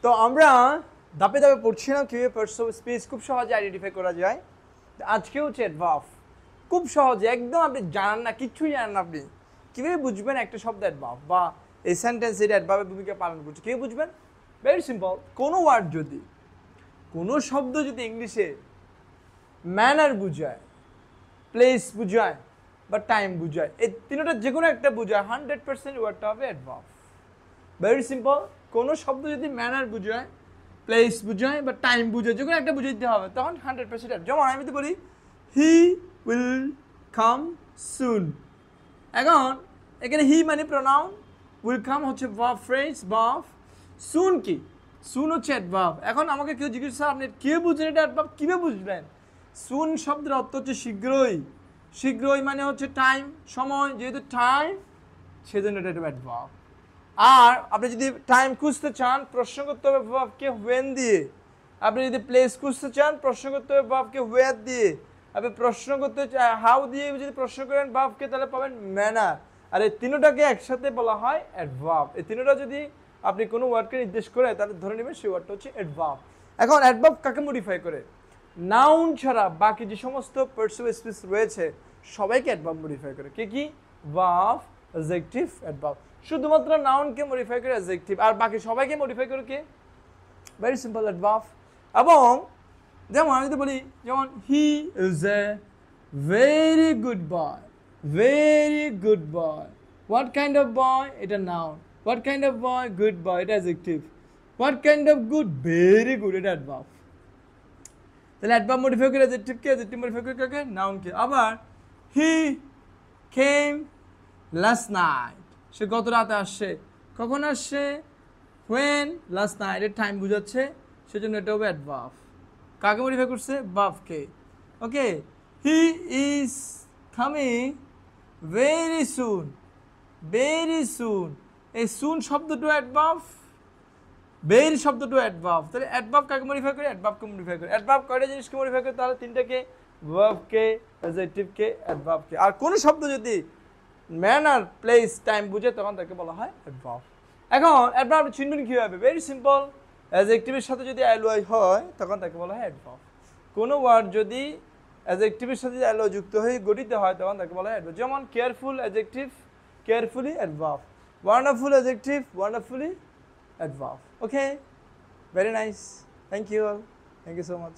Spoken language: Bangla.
তো আমরা ধাপে ধাপে পড়ছিলাম কীভাবে পার্টস অফ স্পিচ খুব সহজে আইডেন্টিফাই করা যায়। আজকে হচ্ছে অ্যাডভার্ব, খুব সহজে একদম আপনি জানান না, কিচ্ছুই জানেন না, আপনি কীভাবে বুঝবেন একটা শব্দ অ্যাডভার্ব বা এই সেন্টেন্স এটা অ্যাডভার্বের ভূমিকা পালন করছে, কীভাবে বুঝবেন? Very simple. কোনো ওয়ার্ড যদি, কোনো শব্দ যদি ইংলিশে ম্যানার বুঝায়, প্লেস বুঝায় বা টাইম বুঝায়, এই তিনটা যে কোনো একটা বুঝায়, 100% ওয়ার্ডটা হবে অ্যাডভার্ব। Very simple. কোনো শব্দ যদি ম্যানার বুঝায়, প্লেস বুঝায় বা টাইম বুঝায়, যে কোনো একটা বুঝে দিতে হবে, তখন 100%। যেমন আমি তো বলি হি উইল কাম সুন। এখন এখানে হি মানে প্রোনাউন, উইল কাম হচ্ছে ভার্ব ফ্রেজ, ভার্ব। সুন কি? সুন হচ্ছে অ্যাডভার্ব। এখন আমাকে কেউ জিজ্ঞেস করে আপনি কে বুঝলেন এটা অ্যাডভার্ব, কীভাবে বুঝলেন? সুন শব্দের অর্থ হচ্ছে শীঘ্রই। শীঘ্রই মানে হচ্ছে টাইম, সময়, যেহেতু টাইম সেজন্য এটা অ্যাডভার্ব। আর আপনি যদি টাইম খুঁজতে চান, প্রশ্ন করতে হবে ভার্বকে হোয়েন দিয়ে। আপনি যদি প্লেস খুঁজতে চান, প্রশ্ন করতে হবে ভার্বকে হোয়ার দিয়ে। আপনি প্রশ্ন করতে হাউ দিয়ে যদি প্রশ্ন করেন ভার্বকে, তাহলে পাবেন ম্যানার। আর এই তিনটাকে একসাথে বলা হয় অ্যাডভার্ব। এই তিনটা যদি আপনি কোনো ওয়ার্ডকে নির্দেশ করে, তাহলে ধরে নেবেন সেই ওয়ার্ডটা হচ্ছে অ্যাডভার্ব। এখন অ্যাডভার্ব কাকে মডিফাই করে? নাউন ছাড়া বাকি যে সমস্ত পার্টস অফ স্পিচ রয়েছে সবাইকে অ্যাডভার্ব মডিফাই করে। কে কি? Verb, adjective, adverb. শুধুমাত্র নাউনকে মডিফাই করে অ্যাডজেক্টিভ, আর বাকি সবাইকে মডিফাই করে কে? Very simple, adverb. এবং যেমন আমি যদি বলি, যেমন he is a very good boy, very good boy. What kind of boy? এটা noun. What kind of boy? Good boy, এটা adjective. What kind of good? Very good, এটা অ্যাডভার্ব। তাহলে অ্যাডভার্ব মডিফাই করে অ্যাডজেক্টিভকে, অ্যাডজেক্টিভ মডিফাই করে কাকে? নাউনকে। আবার হি কেম লাস্ট নাইট, সে গত রাতে আসছে। কখন আসছে? হোয়েন লাস্ট নাইট, এর টাইম বুঝাচ্ছে, সেজন্য এটা হবে অ্যাডভার্ব। কাকে মডিফাই করছে? ভার্বকে। Okay. He is coming very soon, very soon. এই সুন শব্দটা অ্যাডভার্ব, ভেরি শব্দটা অ্যাডভার্ব। তাহলে অ্যাডভার্ব কাকে মডিফাই করে? অ্যাডভার্বকে মডিফাই করে। অ্যাডভার্ব কয়টা জিনিসকে মডিফাই করে? তাহলে তিনটাকে, ভার্বকে, অ্যাডজেক্টিভকে, অ্যাডভার্বকে। আর কোন শব্দ যদি ম্যানার, প্লেস, টাইম বুঝে, তখন তাকে বলা হয় অ্যাডভার্ব। এখন অ্যাডভার্ব চিনবেন কীভাবে? Very simple. অ্যাডজেক্টিভের সাথে যদি অ্যালয় হয়, তখন তাকে বলা হয় অ্যাডভার্ব। কোনো ওয়ার্ড যদি অ্যাডজেক্টিভের সাথে অ্যালয় যুক্ত হয়ে গঠিত হয়, তখন তাকে বলা হয় অ্যাডভার্ব। যেমন careful, adjective, carefully adverb. Wonderful, adjective, wonderfully adverb. Okay, very nice. Thank you all, thank you so much.